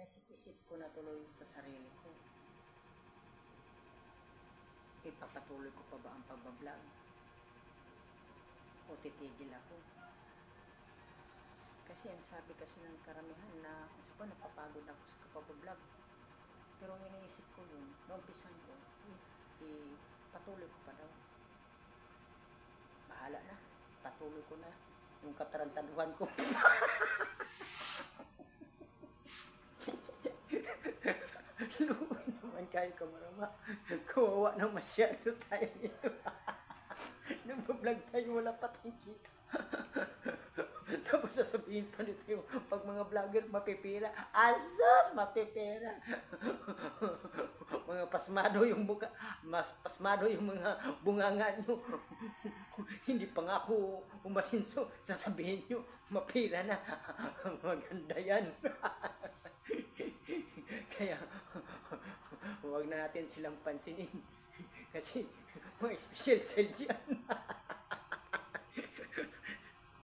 Naisip-isip ko na tuloy sa sarili ko. Ipapatuloy ko pa ba ang pagbablog? O titigil ako? Kasi ang sabi kasi ng karamihan na kasi ko napapagod ako sa pagbablog. Pero iniisip ko yun, naumpisan ko, patuloy ko pa daw. Bahala na, patuloy ko na yung katarantaduhan ko. Luoy naman kayo kamarama. Kawawa na masyado tayo nito. Nag-vlog tayo, wala pa tayong kita. Tapos sasabihin pa nito yung pag mga vlogger mapipira. Asos! Mapipira! Mga pasmado yung buka, mas pasmado yung mga bunganga nyo. Hindi pa nga ako umasinso. Sasabihin nyo, mapira na. Maganda yan. Kaya, huwag na natin silang pansinin. Kasi, mga special child yan.